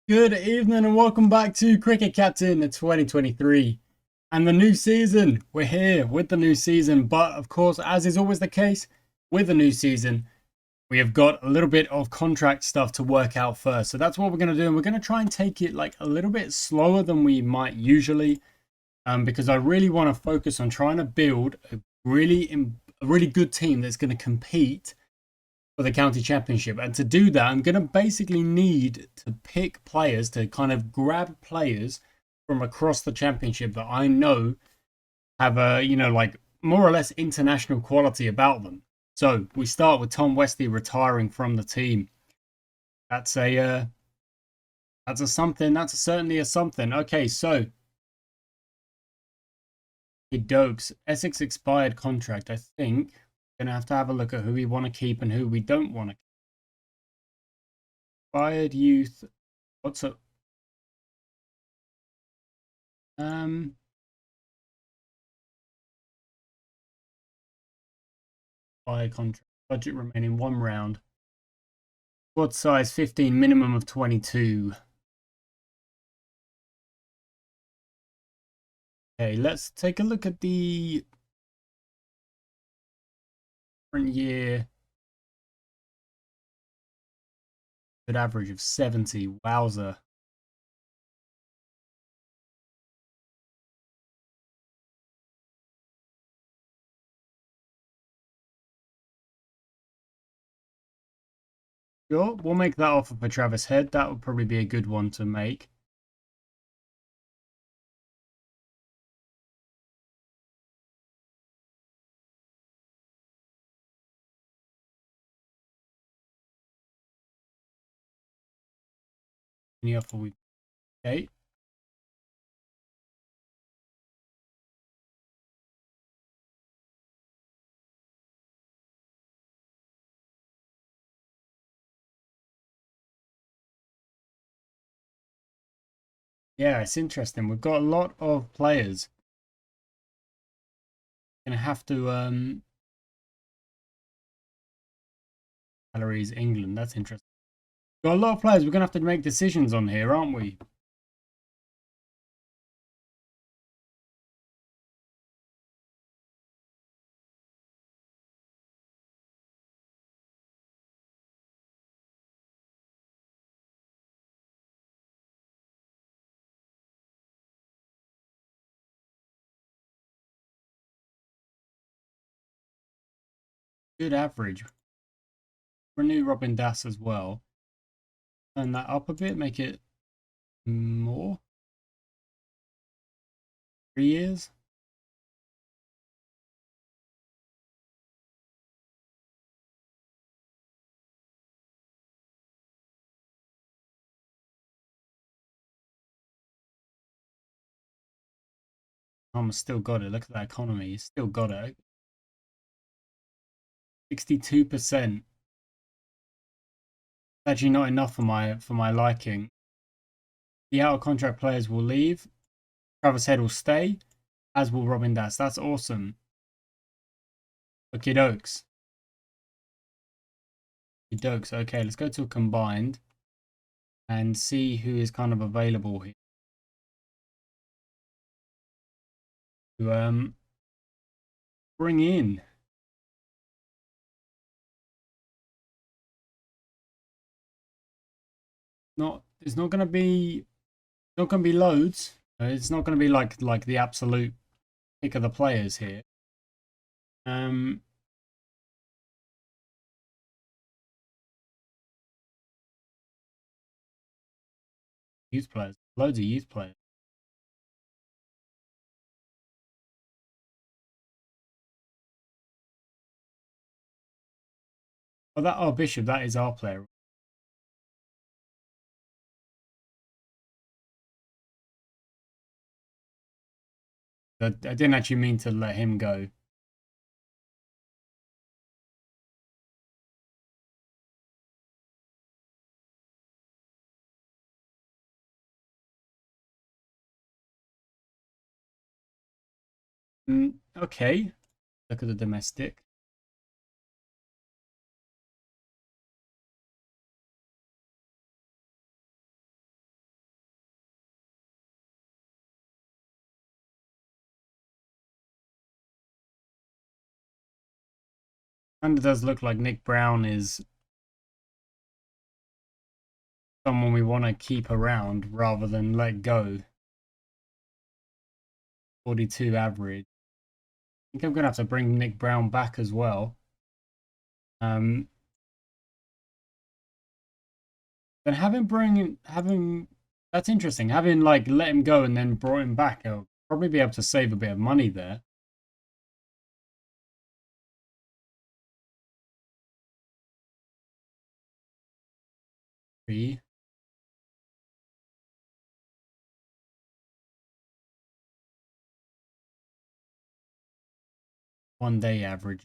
Good evening and welcome back to Cricket Captain 2023 and the new season. We're here with the new season, but of course, as is always the case with the new season, we have got a little bit of contract stuff to work out first. So that's what we're going to do, and we're going to try and take it like a little bit slower than we might usually, because I really want to focus on trying to build a really good team that's going to compete for the county championship. And to do that, I'm going to basically need to pick players, to kind of grab players from across the championship that I know have a, like more or less international quality about them. So we start with Tom Westley retiring from the team. That's a something. That's certainly a something. Okay, so Dokes Essex expired contract. I think we're gonna have to have a look at who we want to keep and who we don't want to keep. Expired youth. What's up? Um, Expired contract. Budget remaining 1 round. Squad size 15. Minimum of 22. Okay, let's take a look at the current year. Good average of 70. Wowzer. Sure, we'll make that offer for Travis Head. That would probably be a good one to make. Any offer we okay. Yeah, it's interesting. We've got a lot of players. Gonna have to Calories England. That's interesting. Got a lot of players. We're gonna have to make decisions on here, aren't we? Good average. Renew Robin Das as well. Turn that up a bit. Make it more. 3 years. Palmer's still got it. Look at that economy. He's still got it. 62%. Actually, not enough for my liking. The out of contract players will leave. Travis Head will stay, as will Robin Das. That's awesome. Okay, dokes. Dokes. Okay, let's go to a combined and see who is kind of available here. To bring in. It's not gonna be loads. It's not gonna be like the absolute pick of the players here. Um Youth players. Loads of youth players. Oh, Bishop, that is our player. I didn't actually mean to let him go. Okay. Look at the domestic. And it does look like Nick Brown is someone we want to keep around rather than let go. 42 average. I think I'm going to have to bring Nick Brown back as well. Then having that's interesting. Having like let him go and then brought him back, I'll probably be able to save a bit of money there. Three. 1 day average.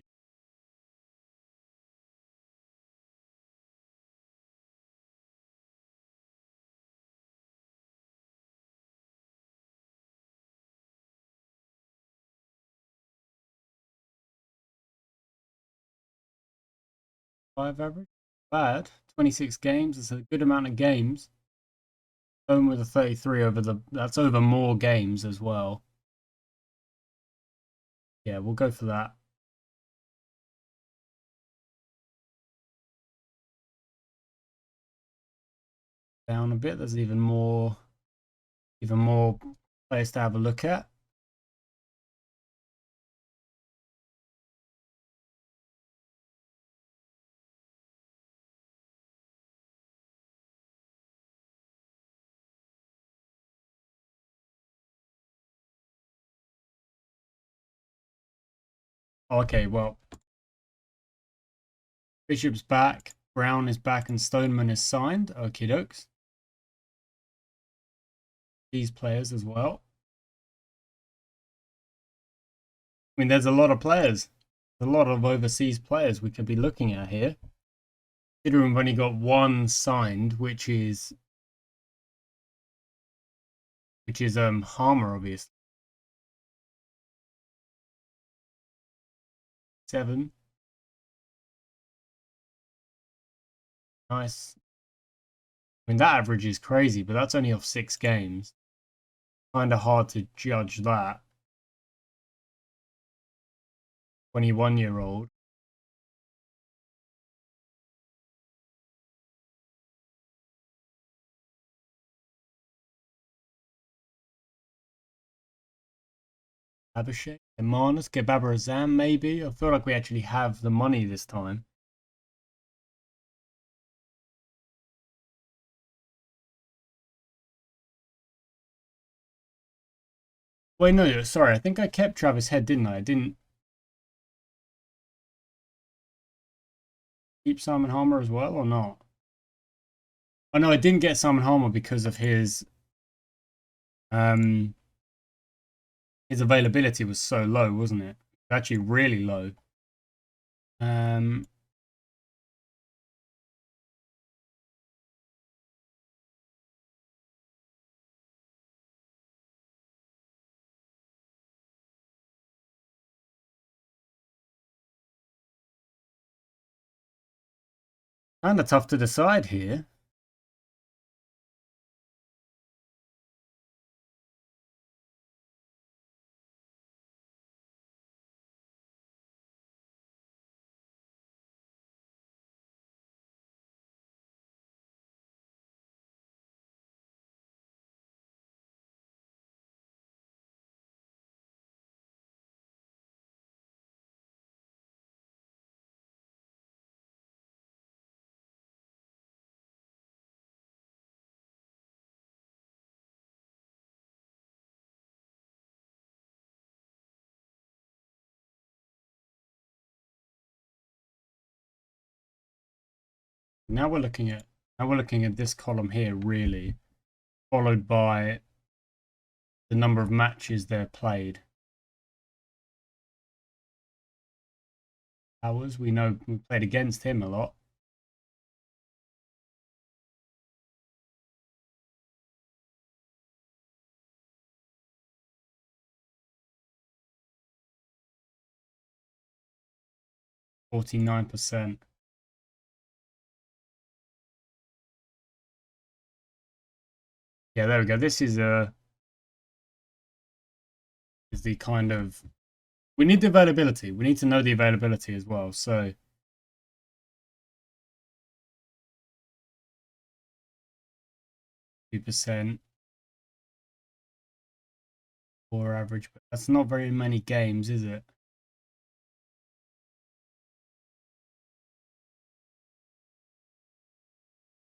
Five average. Bad. 26 games. It's a good amount of games. Going with a 33 over that's over more games as well. Yeah, we'll go for that. Down a bit. There's even more players to have a look at. Okay, well, Bishop's back, Brown is back, and Stoneman is signed. Okie dokes. These players as well. I mean, there's a lot of players. There's a lot of overseas players we could be looking at here. Considering we've only got one signed, which is Harmer, obviously. 7. Nice. I mean, that average is crazy, but that's only off 6 games. Kind of hard to judge that. 21-year-old. Abhishek, Emanis, Gebaba Azam, maybe. I feel like we actually have the money this time. Wait, no, sorry. I think I kept Travis Head, didn't I? I didn't keep Simon Harmer as well, or not? Oh no, I didn't get Simon Harmer because of his availability was so low, wasn't it? Actually, really low. Kind of tough to decide here. Now we're looking at this column here, really, followed by the number of matches they're played. Hours, we know we played against him a lot. %49. Yeah, there we go. This is the kind of, we need the availability. We need to know the availability as well. So 2% or average, but that's not very many games, is it?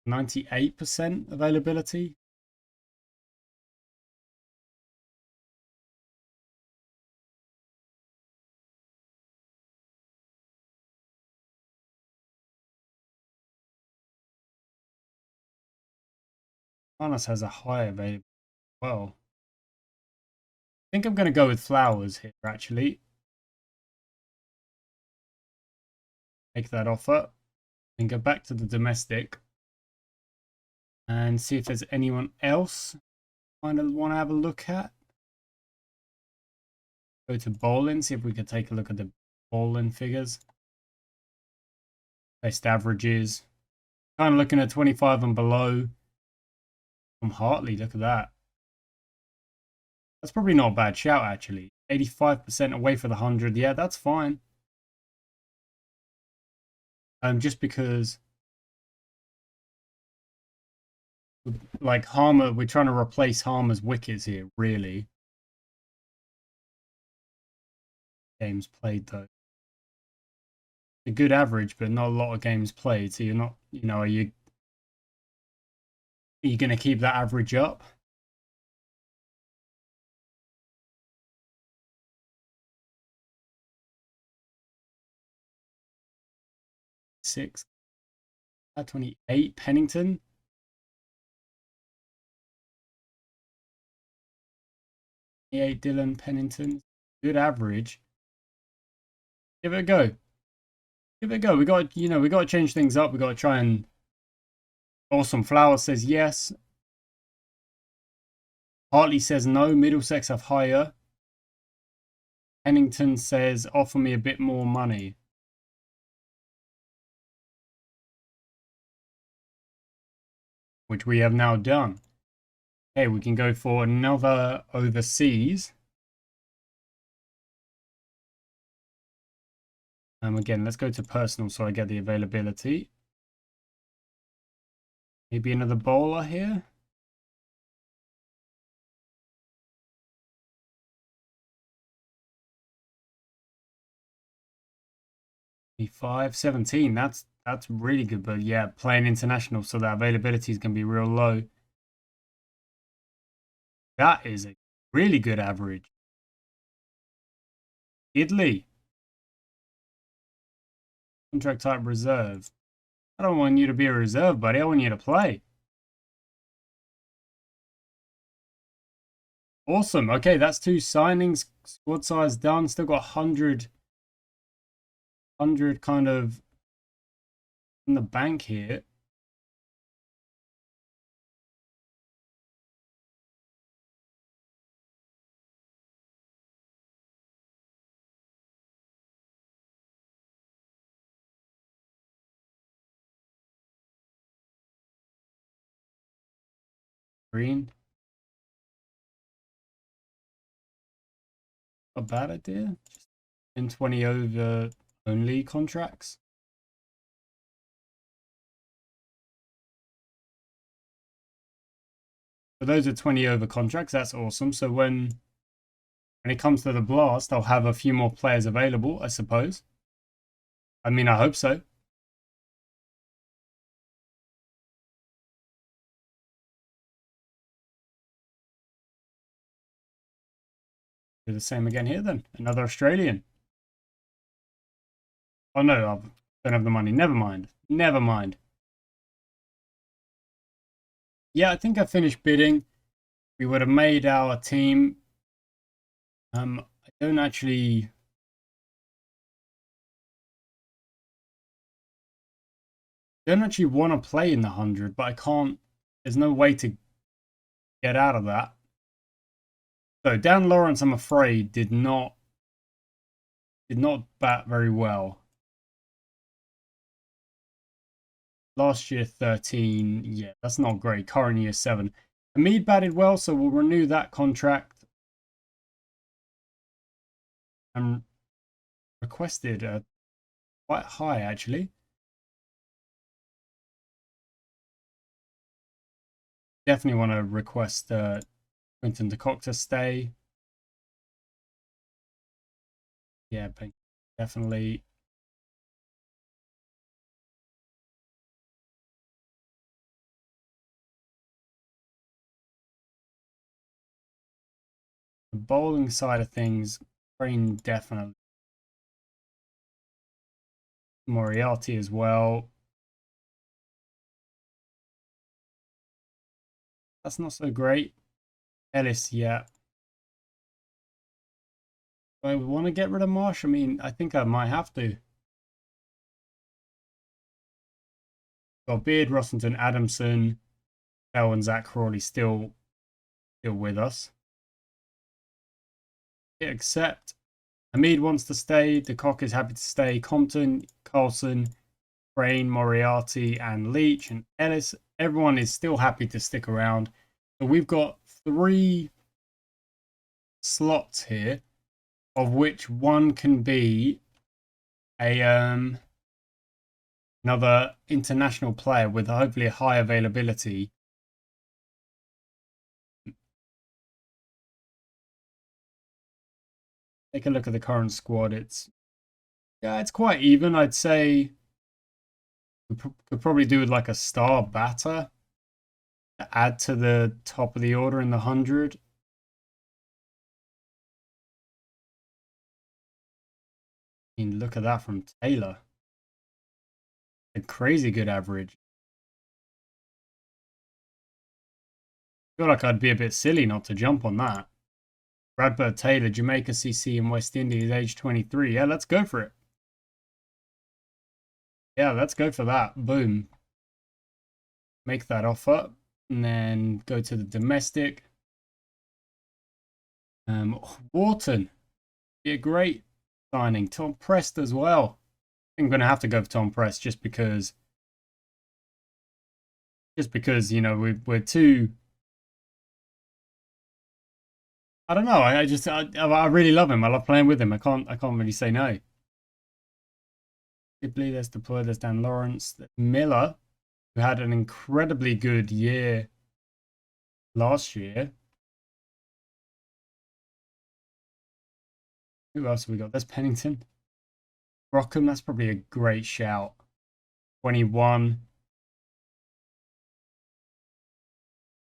98% availability. Harness has a high availability. Well, I think I'm going to go with flowers here, actually. Make that offer and go back to the domestic and see if there's anyone else I want to have a look at. Go to bowling, see if we could take a look at the bowling figures. Best averages. Kind of looking at 25 and below. From Hartley, look at that. That's probably not a bad shout, actually. 85% away for the 100. Yeah, that's fine. Just because, like, Harmer, we're trying to replace Harmer's wickets here, really. Games played, though. A good average, but not a lot of games played. So you're not, are you going to keep that average up? Six. 28. Pennington. 28. Dylan Pennington. Good average. Give it a go. Give it a go. We got, we got to change things up. We got to try and. Awesome. Flower says yes. Hartley says no. Middlesex have higher. Pennington says offer me a bit more money. Which we have now done. Okay, we can go for another overseas. Again, let's go to personal so I get the availability. Maybe another bowler here. 17. That's really good, but yeah, playing international, so that availability is going to be real low. That is a really good average. Italy. Contract type reserve. I don't want you to be a reserve, buddy. I want you to play. Awesome. Okay, that's 2 signings. Squad size done. Still got 100 kind of in the bank here. Green. A bad idea. Just in 20 over only contracts. So those are 20 over contracts. That's awesome. So when it comes to the blast, I'll have a few more players available, I suppose. I mean, I hope so. Do the same again here then. Another Australian. Oh no, I don't have the money. Never mind. Never mind. Yeah, I think I finished bidding. We would have made our team. I don't actually want to play in the 100, but I can't. There's no way to get out of that. So Dan Lawrence, I'm afraid, did not bat very well. Last year 13, yeah, that's not great. Current year 7. Hamid batted well, so we'll renew that contract. And requested quite high actually. Definitely want to request Quinton de Kock to stay. Yeah, definitely. The bowling side of things, Crane definitely. Moriarty as well. That's not so great. Ellis, yeah. I want to get rid of Marsh. I mean, I think I might have to. Got Beard, Rossington, Adamson, Bell, and Zach Crawley still with us. Yeah, except Hamid wants to stay. De Kock is happy to stay. Compton, Carlson, Crane, Moriarty, and Leach and Ellis. Everyone is still happy to stick around. So we've got 3 slots here, of which one can be a another international player with hopefully a high availability. Take a look at the current squad. It's quite even. I'd say we could probably do with like a star batter to add to the top of the order in the 100. I mean, look at that from Taylor. A crazy good average. I feel like I'd be a bit silly not to jump on that. Bradford Taylor, Jamaica CC in West Indies, age 23. Yeah, let's go for it. Yeah, let's go for that. Boom. Make that offer. And then go to the domestic. Wharton. Be a great signing. Tom Prest as well. I think I'm going to have to go for Tom Prest just because, you know, we're too. I don't know. I really love him. I love playing with him. I can't really say no. Sibley, there's Deploy, there's Dan Lawrence, Miller, who had an incredibly good year last year. Who else have we got? There's Pennington. Rockham, that's probably a great shout. 21.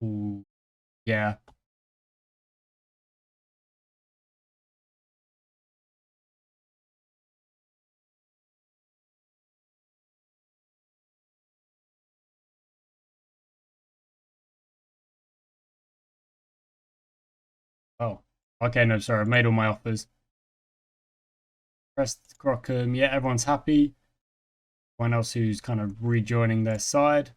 Ooh, yeah. Oh, okay. No, sorry. I've made all my offers. Pressed Crockham. Yeah, everyone's happy. One else who's kind of rejoining their side.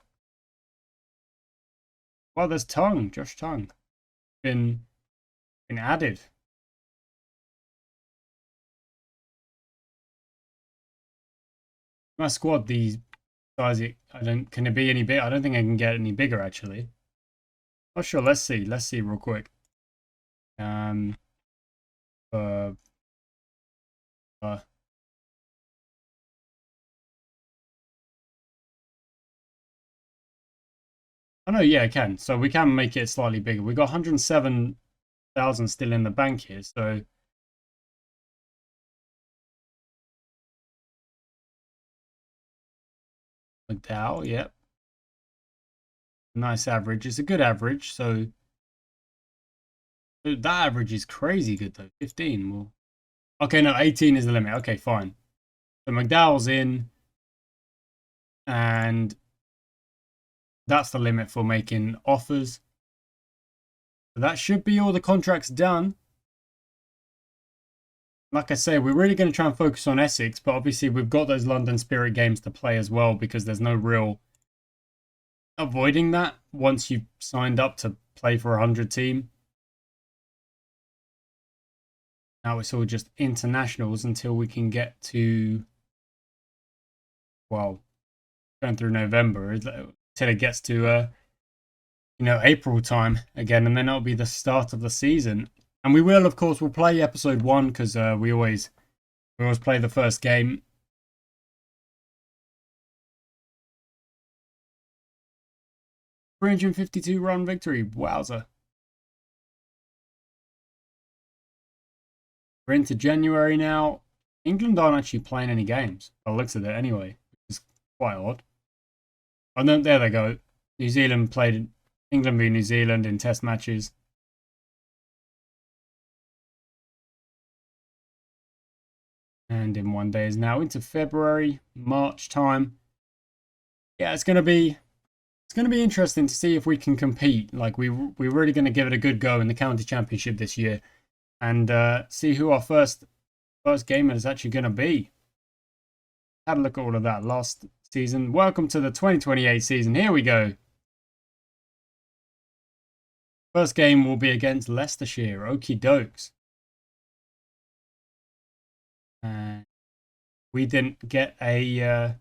Well, there's Tongue, Josh Tongue. Been added. My squad, the size, can it be any big? I don't think I can get any bigger actually. Not sure. Let's see. Let's see real quick. Um, uh, uh, oh no, yeah, I can. So we can make it slightly bigger. We got 107,000 still in the bank here. So McDowell, yep, nice average. It's a good average. So that average is crazy good though. 15. Well, okay, no, 18 is the limit. Okay, fine. So McDowell's in, and that's the limit for making offers. So that should be all the contracts done. Like I say, we're really going to try and focus on Essex, but obviously we've got those London Spirit games to play as well because there's no real avoiding that once you've signed up to play for a 100 team. Now it's all just internationals until we can get to, well, going through November, till it gets to, you know, April time again, and then that'll be the start of the season. And we will, of course, we'll play episode 1 because we always play the first game. 352 run victory. Wowza. We're into January now. England aren't actually playing any games. By the looks of it anyway, which is quite odd. Oh, no, there they go. New Zealand played England v New Zealand in test matches. And in 1 day is now into February, March time. Yeah, it's gonna be interesting to see if we can compete. Like we're really gonna give it a good go in the county championship this year, and see who our first gamer is actually gonna be. Had a look at all of that last season. Welcome to the 2028 season. Here we go. First game will be against Leicestershire. Okie dokes. We didn't get a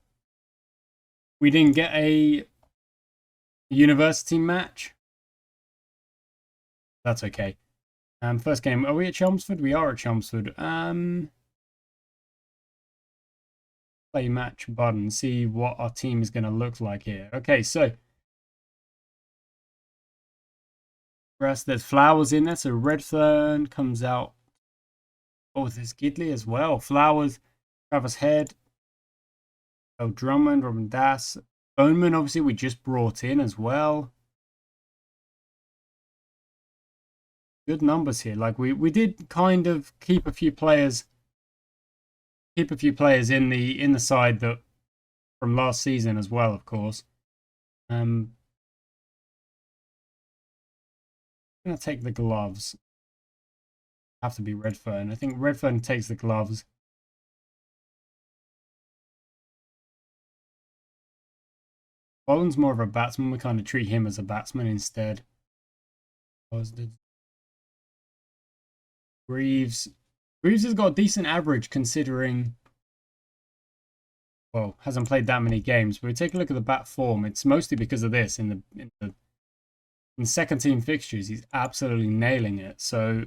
university match. That's okay. First game. Are we at Chelmsford? We are at Chelmsford. Play match button. See what our team is going to look like here. Okay, so rest. There's Flowers in there. So Redfern comes out. Oh, there's Gidley as well. Flowers, Travis Head. Oh, Drummond, Robin Das. Bowman, obviously, we just brought in as well. Good numbers here. Like we did kind of keep a few players in the side that from last season as well, of course. I'm gonna take the gloves. Have to be Redfern. I think Redfern takes the gloves. Bolland's more of a batsman. We kind of treat him as a batsman instead. Greaves has got a decent average considering, well, hasn't played that many games. But we take a look at the bat form. It's mostly because of this. In second team fixtures, he's absolutely nailing it. So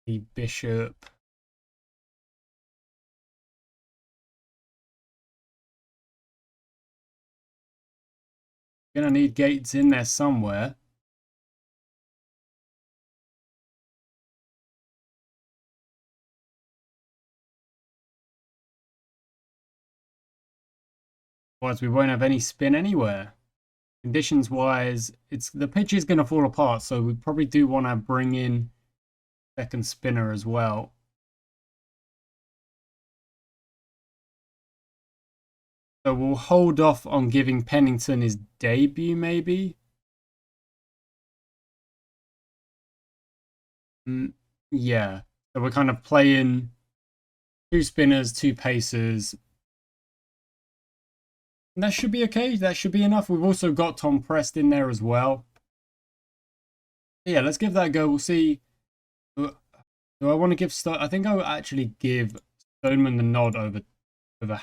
the Bishop. Gonna need Gates in there somewhere. Otherwise, we won't have any spin anywhere. Conditions wise, the pitch is going to fall apart, so we probably do want to bring in second spinner as well. So we'll hold off on giving Pennington his debut, maybe. Yeah. So we're kind of playing 2 spinners, 2 pacers. And that should be okay. That should be enough. We've also got Tom Prest in there as well. Yeah, let's give that a go. We'll see. Do I want to give I think I will actually give Stoneman the nod over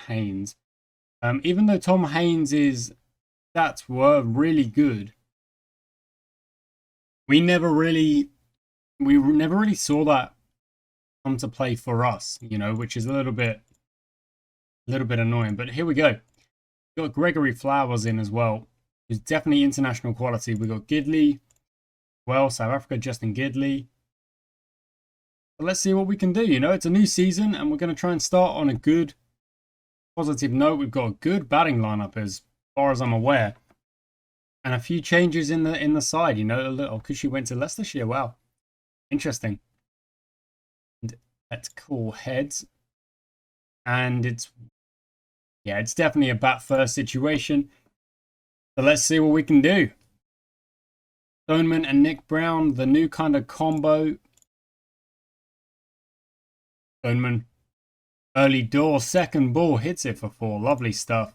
Haynes. Even though Tom Haynes' stats were really good, we never really saw that come to play for us, you know, which is a little bit annoying. But here we go. We've got Gregory Flowers in as well, who's definitely international quality. We've got Gidley, well, South Africa, Justin Gidley. But let's see what we can do. You know, it's a new season, and we're going to try and start on a good, positive note. We've got a good batting lineup as far as I'm aware, and a few changes in the side. You know, a little because she went to Leicestershire. Wow, interesting. And let's call heads, and it's definitely a bat first situation. So let's see what we can do. Stoneman and Nick Brown, the new kind of combo. Stoneman, early door, second ball, hits it for 4. Lovely stuff.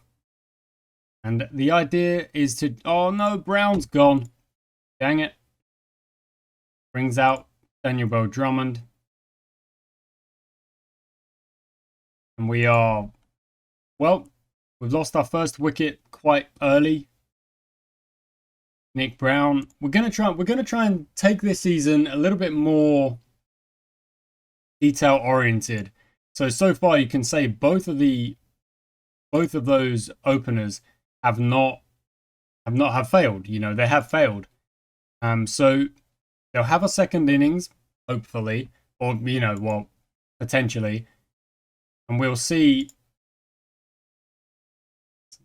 And the idea is to... Oh no, Brown's gone. Dang it. Brings out Daniel Bell Drummond. And we are... Well, we've lost our first wicket quite early. Nick Brown. We're gonna try and take this season a little bit more detail oriented. So far you can say both of the both of those openers have not have failed. You know, they have failed. So they'll have a second innings, hopefully, or you know, well, potentially, and we'll see.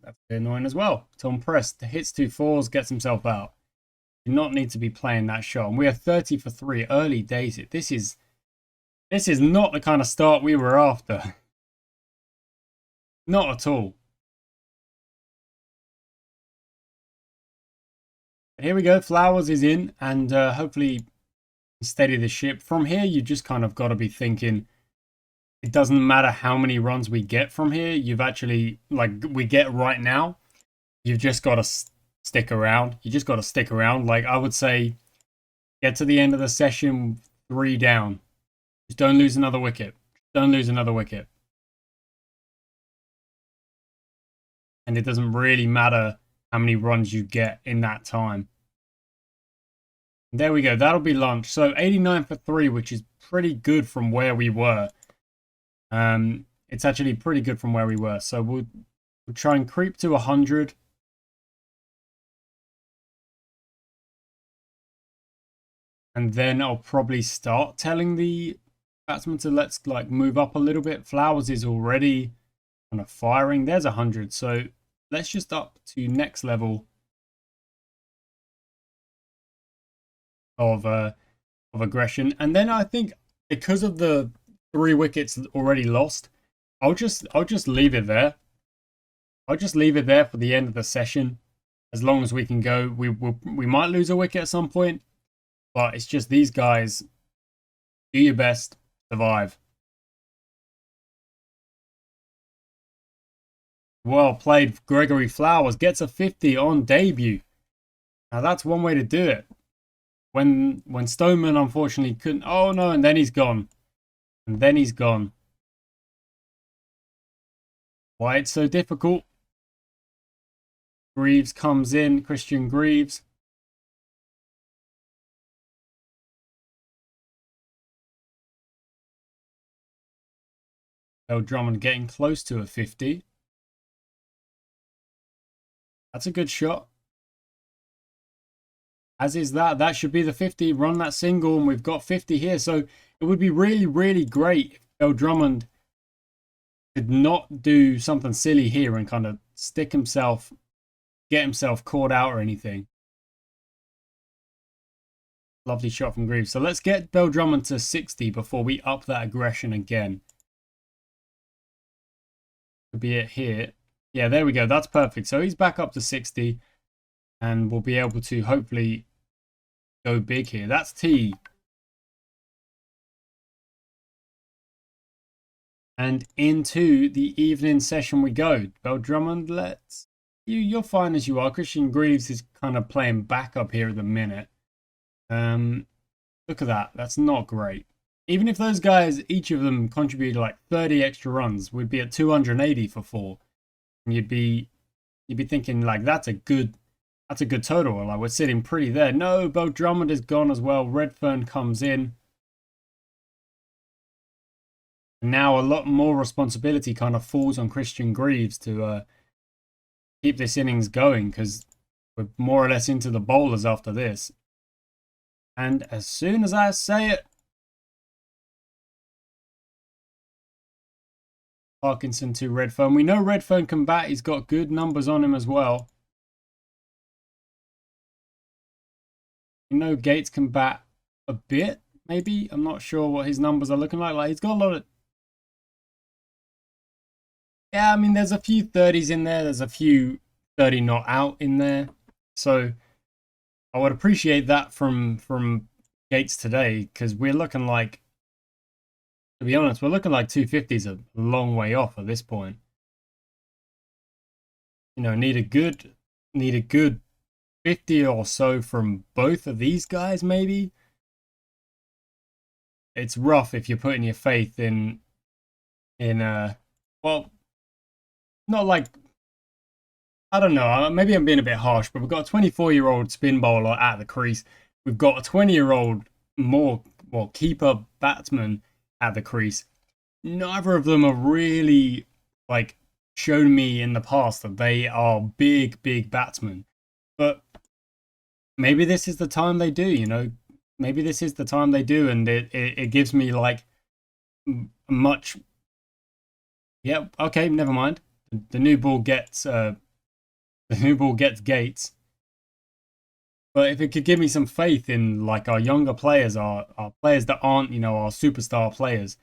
That's a bit annoying as well. Tom Prest hits 2 4s, gets himself out. Do not need to be playing that shot. And we are 30 for 3 early days. This is not the kind of start we were after. Not at all. But here we go. Flowers is in, and hopefully steady the ship. From here, you just kind of got to be thinking, it doesn't matter how many runs we get from here. You've actually, like we get right now, you've just got to stick around. You just got to stick around. Like I would say, get to the end of the session 3 down. Just don't lose another wicket. Don't lose another wicket. And it doesn't really matter how many runs you get in that time. There we go. That'll be lunch. So 89 for 3, which is pretty good from where we were. It's actually pretty good from where we were. So we'll try and creep to 100. And then I'll probably start telling the batsman to let's like move up a little bit. Flowers is already kind of firing. There's 100. So let's just up to next level of aggression. And then I think because of the 3 wickets already lost, I'll just leave it there. I'll just leave it there for the end of the session. As long as we can go, we might lose a wicket at some point, but it's just these guys. Do your best, survive. Well played, Gregory Flowers gets a 50 on debut. Now that's one way to do it. When Stoneman unfortunately couldn't. Oh no, and then he's gone. And then he's gone. Why it's so difficult? Greaves comes in, Christian Greaves. Bell Drummond getting close to a 50. That's a good shot. As is that. That should be the 50. Run that single, and we've got 50 here. So it would be really, really great if Bell Drummond could not do something silly here and kind of stick himself, get himself caught out or anything. Lovely shot from Greaves. So let's get Bell Drummond to 60 before we up that aggression again. Could be it here. Yeah, there we go. That's perfect. So he's back up to 60. And we'll be able to hopefully go big here. That's T. And into the evening session we go. Bell Drummond, you're fine as you are. Christian Greaves is kind of playing backup here at the minute. Look at that. That's not great. Even if those guys, each of them contributed like 30 extra runs, we'd be at 280 for 4. And you'd be thinking like that's a good total. Like we're sitting pretty there. No, Bell Drummond is gone as well. Redfern comes in. Now a lot more responsibility kind of falls on Christian Greaves to keep this innings going, because we're more or less into the bowlers after this. And as soon as I say it, Parkinson to Redfern. We know Redfern can bat. He's got good numbers on him as well. We know Gates can bat a bit, maybe. I'm not sure what his numbers are looking like. Like he's got a lot of... Yeah, I mean, there's a few 30s in there. There's a few 30 not out in there. So I would appreciate that from Gates today, because we're looking like, to be honest, we're looking like 250's a long way off at this point. You know, need a good 50 or so from both of these guys, maybe. It's rough if you're putting your faith in well, not like, I don't know, maybe I'm being a bit harsh, but we've got a 24-year-old spin bowler at the crease. We've got a 20-year-old keeper batsman at the crease. Neither of them are really like shown me in the past that they are big, big batsmen. But maybe this is the time they do, you know. Maybe this is the time they do, and it gives me like much. Yeah, okay, never mind. The new ball gets Gates. But if it could give me some faith in like our younger players, our players that aren't, you know, our superstar players.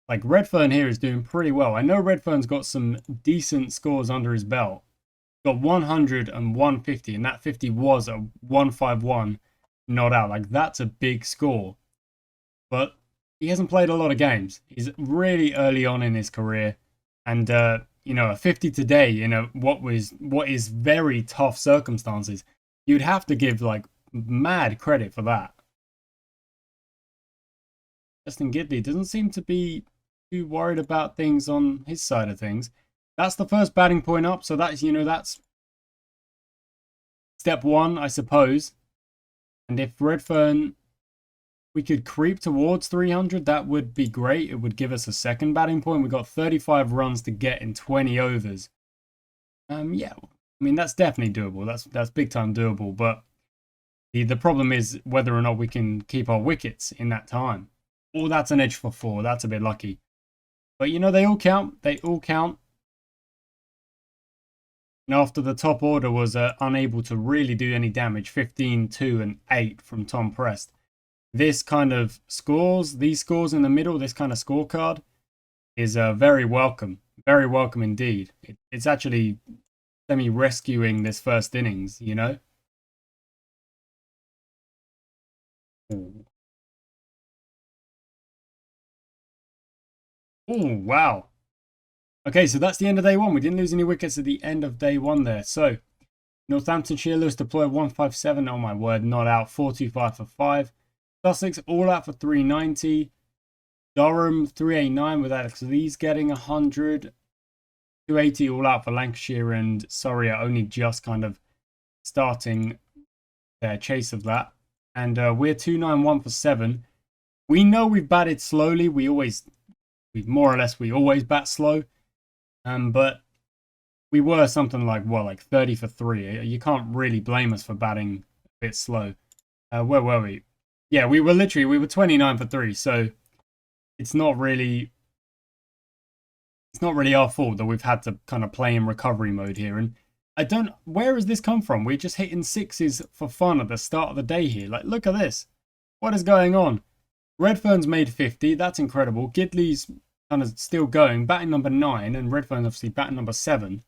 Like Redfern here is doing pretty well. I know Redfern's got some decent scores under his belt. Got 100 and 150, and that 50 was a 151 not out. Like that's a big score. But he hasn't played a lot of games. He's really early on in his career. And you know, a 50 today, you know, what is very tough circumstances. You'd have to give like mad credit for that. Justin Gidley doesn't seem to be too worried about things on his side of things. That's the first batting point up, so that's, you know, that's step one, I suppose. And if Redfern, we could creep towards 300, that would be great. It would give us a second batting point. We've got 35 runs to get in 20 overs. Yeah, I mean, that's definitely doable. That's big time doable. But the problem is whether or not we can keep our wickets in that time. Oh, that's an edge for 4. That's a bit lucky. But, you know, they all count. They all count. And after the top order was unable to really do any damage, 15, 2, and 8 from Tom Prest. This kind of scores, these scores in the middle, this kind of scorecard is very welcome. Very welcome indeed. It's actually semi-rescuing this first innings, you know? Ooh. Oh, wow. Okay, so that's the end of day one. We didn't lose any wickets at the end of day one there. So, Northamptonshire, Lewis deployed 157. Oh my word, not out. 425 for 5. Sussex all out for 390. Durham 389 with Alex Lees getting 100. 280 all out for Lancashire, and Surrey are only just kind of starting their chase of that. And we're 291 for 7. We know we've batted slowly. We always bat slow. But we were something like, what, like 30 for 3. You can't really blame us for batting a bit slow. Where were we? Yeah, we were 29 for 3. So it's not really our fault that we've had to kind of play in recovery mode here. And where has this come from? We're just hitting sixes for fun at the start of the day here. Like, look at this. What is going on? Redfern's made 50. That's incredible. Gidley's kind of still going. Batting number 9. And Redfern's obviously batting number 7.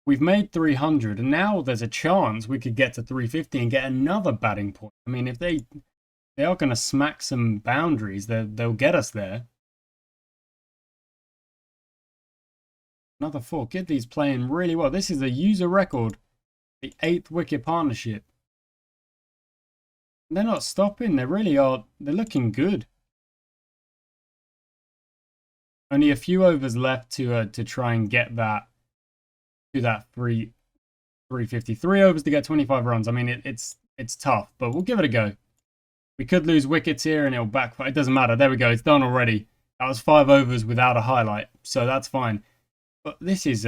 We've made 300. And now there's a chance we could get to 350 and get another batting point. I mean, if they are going to smack some boundaries, they'll get us there. Another 4. Gidley's playing really well. This is a user record. The 8th wicket partnership. They're not stopping. They really are. They're looking good. Only a few overs left to try and get that to that 350. 3 overs to get 25 runs. I mean, it's tough, but we'll give it a go. We could lose wickets here and it'll backfire. It doesn't matter. There we go. It's done already. That was 5 overs without a highlight, so that's fine. But this is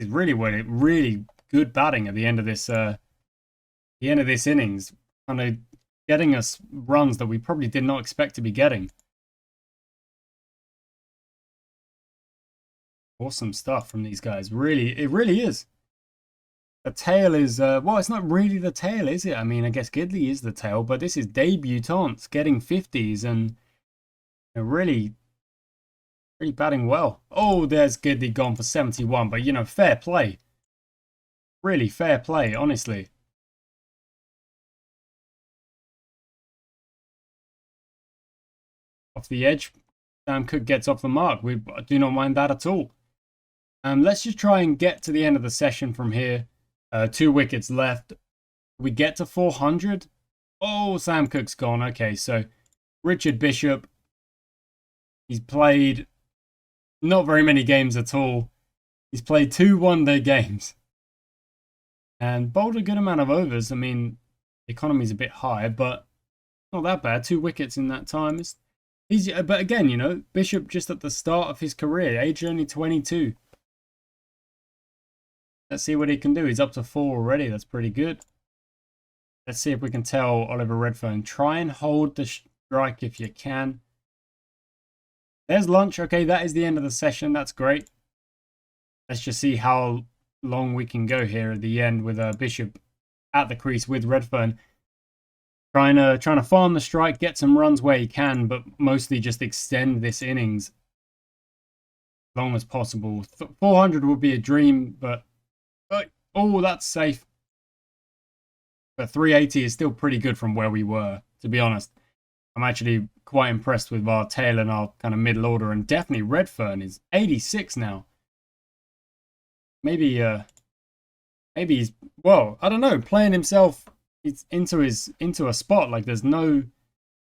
really good batting at the end of this innings, kind of getting us runs that we probably did not expect to be getting. Awesome stuff from these guys. It really is. The tail is well, it's not really the tail, is it? I mean, I guess Gidley is the tail, but this is debutants getting 50s and really batting well. Oh, there's Gidley gone for 71, but you know, fair play. Really fair play, honestly. Off the edge, Sam Cook gets off the mark. We do not mind that at all. Let's just try and get to the end of the session from here. 2 wickets left. We get to 400. Oh, Sam Cook's gone. Okay, so Richard Bishop. He's played not very many games at all. He's played 2 one-day games. And bowled a good amount of overs. I mean, the economy's a bit high, but not that bad. 2 wickets in that time. It's But again, you know, Bishop just at the start of his career, age only 22. Let's see what he can do. He's up to 4 already. That's pretty good. Let's see if we can tell Oliver Redfern. Try and hold the strike if you can. There's lunch. Okay, that is the end of the session. That's great. Let's just see how long we can go here at the end with Bishop at the crease with Redfern. Trying to farm the strike, get some runs where he can, but mostly just extend this innings as long as possible. 400 would be a dream, but oh, that's safe. But 380 is still pretty good from where we were, to be honest. I'm actually quite impressed with our tail and our kind of middle order, and definitely Redfern is 86 now. Maybe he's, well, I don't know, playing himself into a spot. Like there's no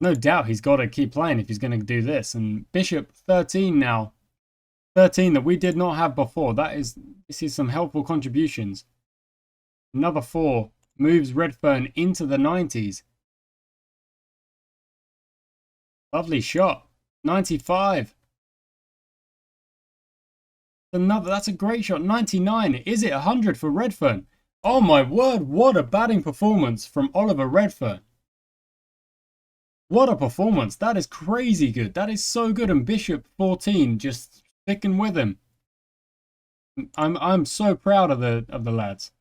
doubt he's got to keep playing if he's going to do this. And Bishop 13 now, 13 that we did not have before. This is some helpful contributions. Another 4 moves Redfern into the 90s. Lovely shot. 95. That's a great shot. 99. Is it 100 for Redfern? Oh my word, what a batting performance from Oliver Redfern. What a performance. That is crazy good. That is so good. And Bishop 14 just sticking with him. I'm so proud of the lads.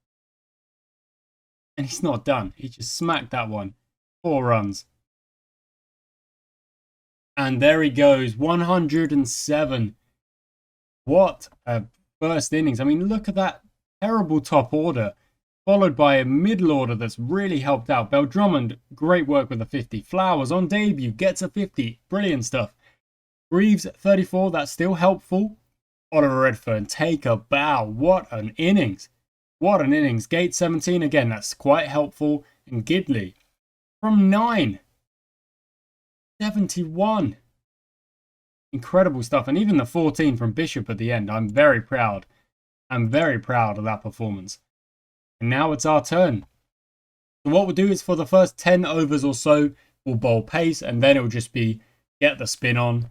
And he's not done. He just smacked that one. 4 runs. And there he goes. 107. What a first innings. I mean, look at that terrible top order, followed by a middle order that's really helped out. Bell Drummond, great work with a 50. Flowers on debut, gets a 50. Brilliant stuff. Greaves, 34, that's still helpful. Oliver Redfern, take a bow. What an innings. What an innings. Gates, 17, again, that's quite helpful. And Gidley, from 9. 71. Incredible stuff. And even the 14 from Bishop at the end, I'm very proud. I'm very proud of that performance. And now it's our turn. So what we'll do is for the first 10 overs or so, we'll bowl pace, and then it'll just be get the spin on,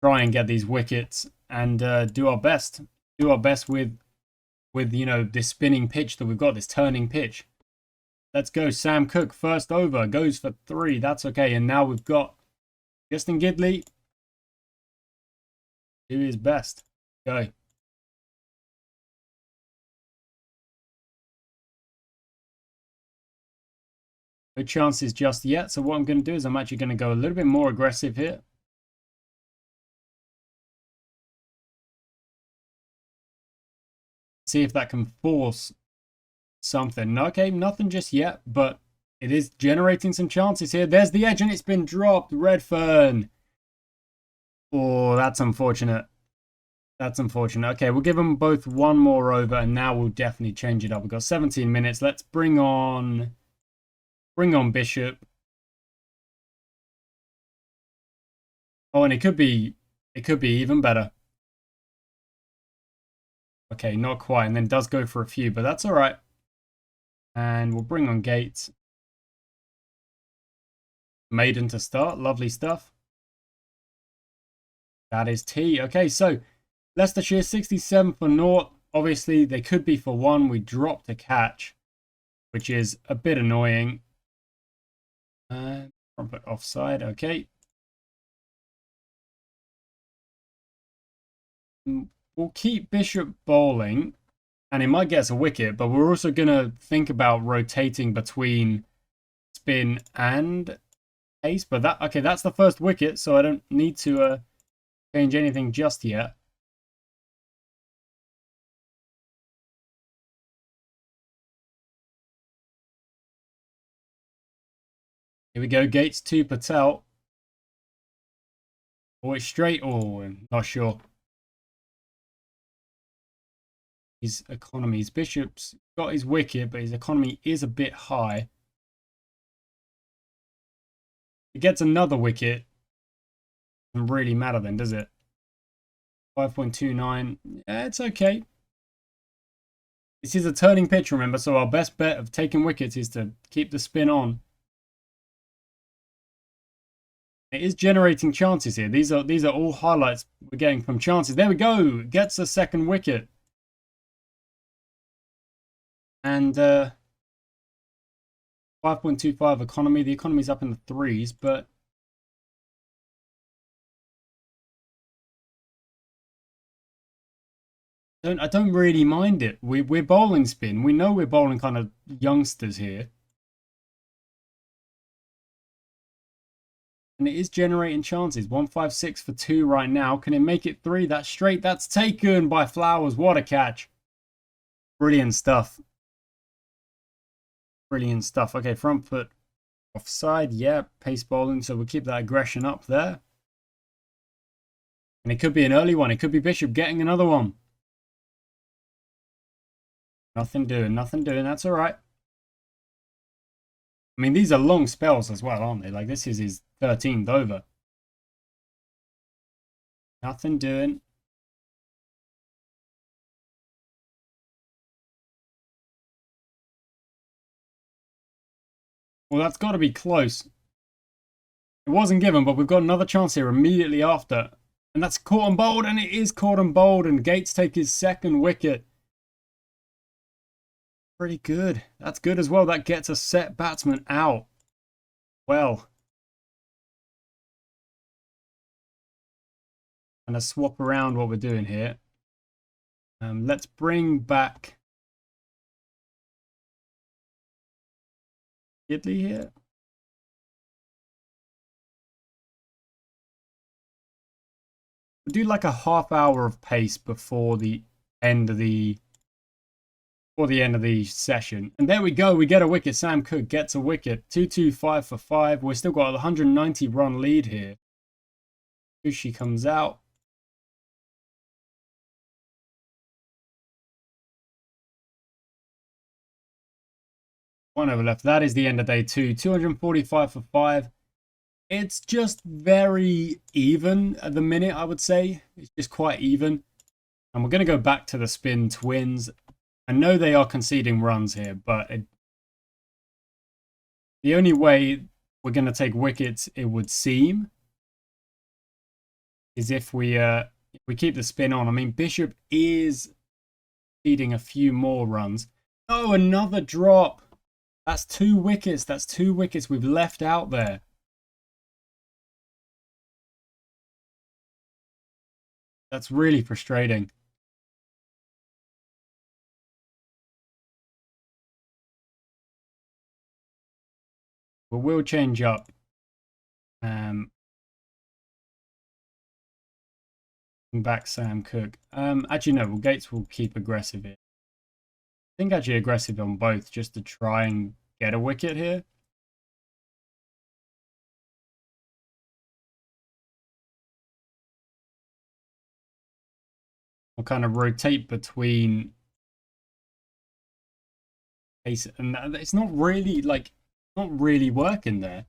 try and get these wickets, and do our best. Do our best with you know, this spinning pitch that we've got, this turning pitch. Let's go. Sam Cook, first over, goes for 3. That's okay. And now we've got Justin Gidley. Do his best. Go. No chances just yet. So what I'm going to do is I'm actually going to go a little bit more aggressive here. See if that can force something. Okay, nothing just yet, but it is generating some chances here. There's the edge and it's been dropped. Redfern. Oh, that's unfortunate. That's unfortunate. Okay, we'll give them both one more over, and now we'll definitely change it up. We've got 17 minutes. Let's bring on Bishop. Oh, and it could be even better. Okay, not quite, and then does go for a few, but that's all right. And we'll bring on Gates. Maiden to start. Lovely stuff. That is T. Okay, so Leicestershire 67 for naught. Obviously, they could be for 1. We dropped a catch, which is a bit annoying. Trumpet offside. Okay. We'll keep Bishop bowling, and it might get us a wicket, but we're also going to think about rotating between spin and pace. But that's the first wicket, so I don't need to change anything just yet. Here we go, Gates to Patel. Oh, it's straight. Oh, I'm not sure. His economy. His Bishop's got his wicket, but his economy is a bit high. It gets another wicket. Doesn't really matter then, does it? 5.29. Yeah, it's okay. This is a turning pitch, remember, so our best bet of taking wickets is to keep the spin on. It is generating chances here. These are all highlights we're getting from chances. There we go. Gets a second wicket. And 5.25 economy. The economy's up in the threes, but I don't really mind it. We're bowling spin. We know we're bowling kind of youngsters here. And it is generating chances. 156 for 2 right now. Can it make it 3? That's straight. That's taken by Flowers. What a catch. Brilliant stuff. Brilliant stuff. Okay, front foot offside. Yeah, pace bowling. So we'll keep that aggression up there. And it could be an early one. It could be Bishop getting another one. Nothing doing. Nothing doing. That's all right. I mean, these are long spells as well, aren't they? Like, this is his 13th over. Nothing doing. Well, that's got to be close. It wasn't given, but we've got another chance here immediately after. And that's caught and bowled, and it is caught and bowled, and Gates take his second wicket. Pretty good. That's good as well. That gets a set batsman out. Well. I'm going to swap around what we're doing here. Let's bring back Gidley here. We'll do like a half hour of pace before the end of the session. And there we go. We get a wicket. Sam Cook gets a wicket. 225 for 5. We've still got a 190 run lead here. Ushi comes out. One over left. That is the end of day 2. 245 for 5. It's just very even at the minute, I would say. It's just quite even. And we're going to go back to the spin twins. I know they are conceding runs here, but the only way we're going to take wickets, it would seem, is if we keep the spin on. I mean, Bishop is feeding a few more runs. Oh, another drop. That's 2 wickets. That's 2 wickets we've left out there. That's really frustrating. But we'll change up. Back Sam Cook. Actually, no. Well, Gates will keep aggressive here. I think actually aggressive on both just to try and get a wicket here. We'll kind of rotate between pace, and it's not really working there.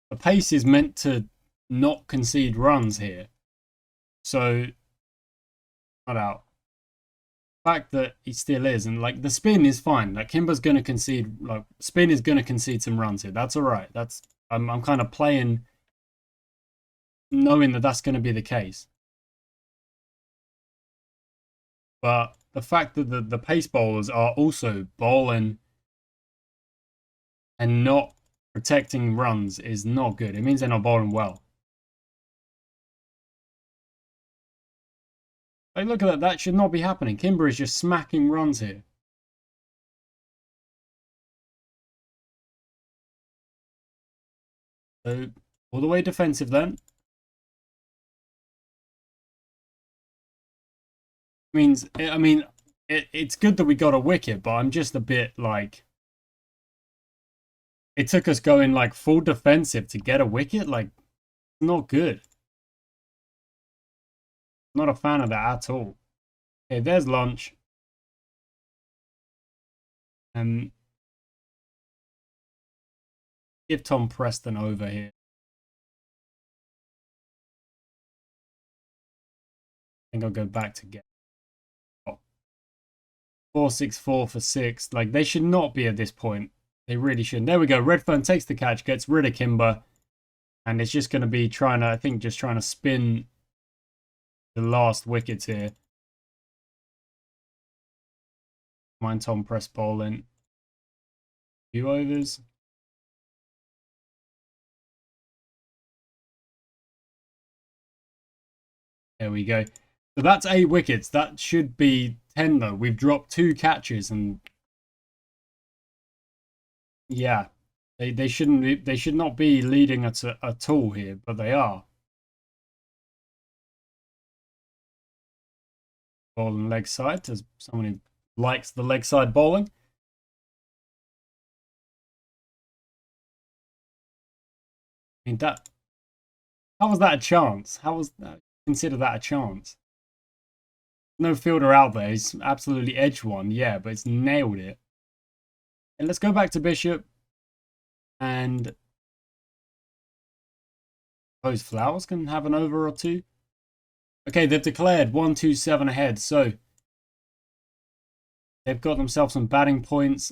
The pace is meant to not concede runs here, so not out. The fact that he still is, and like the spin is fine. Like Kimber's going to concede, like spin is going to concede some runs here. That's all right. That's I'm kind of playing, knowing that that's going to be the case. But the fact that the pace bowlers are also bowling and not protecting runs is not good. It means they're not bowling well. Like, look at that. That should not be happening. Kimber is just smacking runs here. So, all the way defensive then. I mean, it's good that we got a wicket, but I'm just a bit like, it took us going like full defensive to get a wicket. Like, not good. Not a fan of that at all. Okay, there's lunch. Give Tom Preston over here. I think I'll go back to get 464 for 6. Like, they should not be at this point. They really shouldn't. There we go. Redfern takes the catch, gets rid of Kimber. And it's just going to be trying to, I think, just trying to spin the last wickets here. Mind Tom press bowling. Few overs. There we go. So that's 8 wickets. That should be 10 though. We've dropped 2 catches and yeah, they shouldn't be, they should not be leading at all here, but they are. Bowling leg side as someone who likes the leg side bowling. I mean that. How was that a chance? How was that? Consider that a chance? No fielder out there. He's absolutely edged one, yeah, but it's nailed it. And let's go back to Bishop. And those Flowers can have an over or 2. Okay, they've declared 1-2-7 ahead, so they've got themselves some batting points.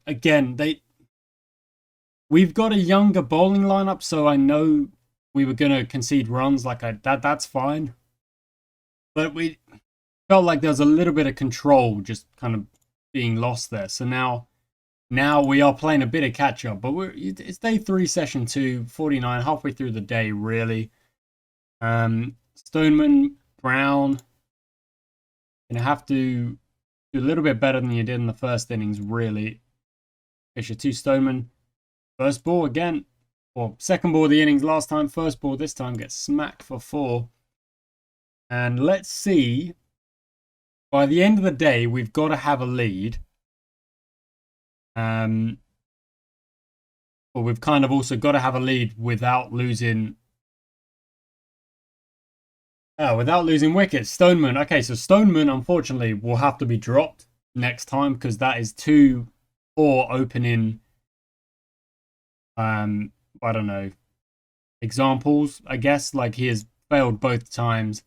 Again, we've got a younger bowling lineup, so I know we were gonna concede runs like that's fine. But we felt like there was a little bit of control just kind of being lost there. So now we are playing a bit of catch up, but it's day 3, session 2, 49, halfway through the day, really. Stoneman, Brown, gonna have to do a little bit better than you did in the first innings, really. Fisher 2, Stoneman. First ball again, or second ball of the innings last time. First ball this time gets smacked for 4. And let's see. By the end of the day, we've got to have a lead. But we've kind of also got to have a lead without losing. Without losing wickets. Stoneman. Okay, so Stoneman, unfortunately, will have to be dropped next time because that is 2 poor opening. I don't know. Examples, I guess. Like he has failed both times.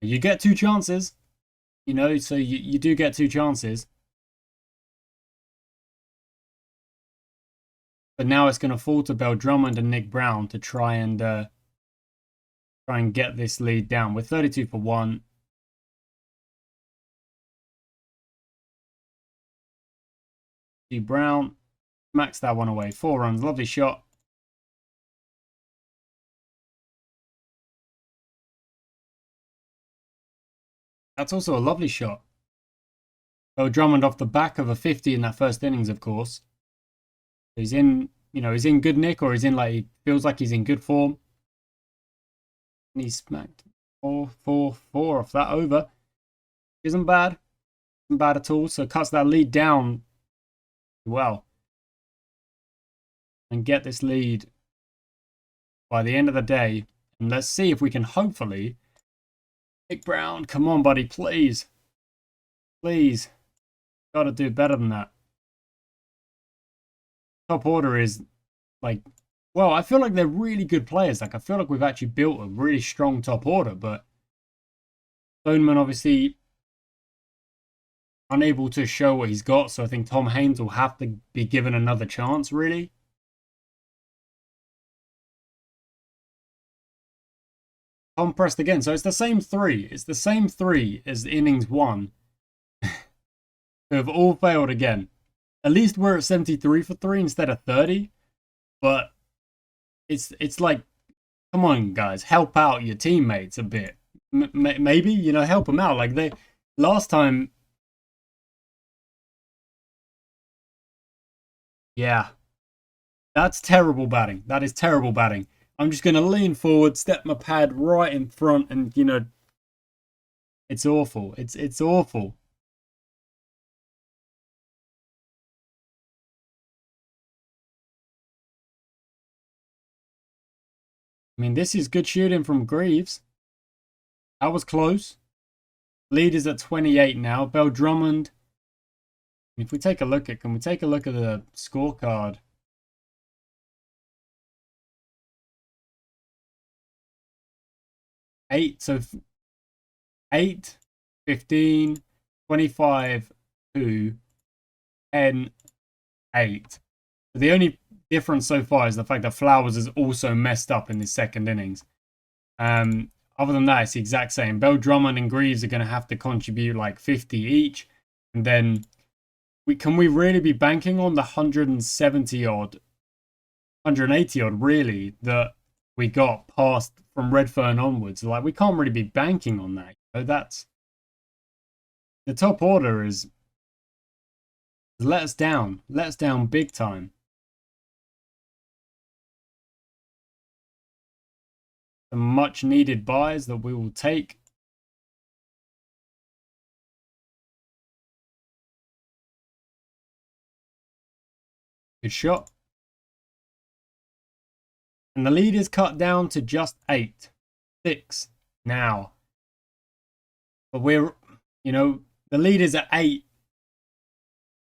You get 2 chances. You know, so you do get 2 chances. But now it's going to fall to Bell Drummond and Nick Brown to try and get this lead down. We're 32 for 1. Brown smacks that one away. 4 runs. Lovely shot. That's also a lovely shot. Bell Drummond off the back of a 50 in that first innings, of course. He's in, he's in good nick, or he's in like, he feels like he's in good form. And he's smacked 4-4-4 off that over. Isn't bad. Isn't bad at all. So cuts that lead down well. And get this lead by the end of the day. And let's see if we can hopefully. Nick Brown, come on, buddy, please. Please. Got to do better than that. Top order is like, well, I feel like they're really good players. Like, I feel like we've actually built a really strong top order, but Stoneman obviously unable to show what he's got. So I think Tom Haynes will have to be given another chance, really. Tom pressed again. So it's the same 3. It's the same 3 as innings 1. Who have all failed again. At least we're at 73 for 3 instead of 30. But it's like, come on, guys, help out your teammates a bit. Maybe, help them out. Like they last time. Yeah, that's terrible batting. That is terrible batting. I'm just gonna lean forward, step my pad right in front, and it's awful. It's awful. I mean, this is good shooting from Greaves. That was close. Lead is at 28 now. Bell Drummond. If we take a look at, can we take a look at the scorecard? So 8, 15, 25, 2, 10, 8. The only difference so far is the fact that Flowers is also messed up in his second innings. Other than that, it's the exact same. Bell, Drummond, and Greaves are going to have to contribute like 50 each. And then can we really be banking on the 170 odd, 180 odd, really, that we got past from Redfern onwards? Like, we can't really be banking on that. You know, that's the top order is let us down big time. Some much needed buys that we will take. Good shot. And the lead is cut down to just 8. 6 now. But we're, you know, the lead is at 8.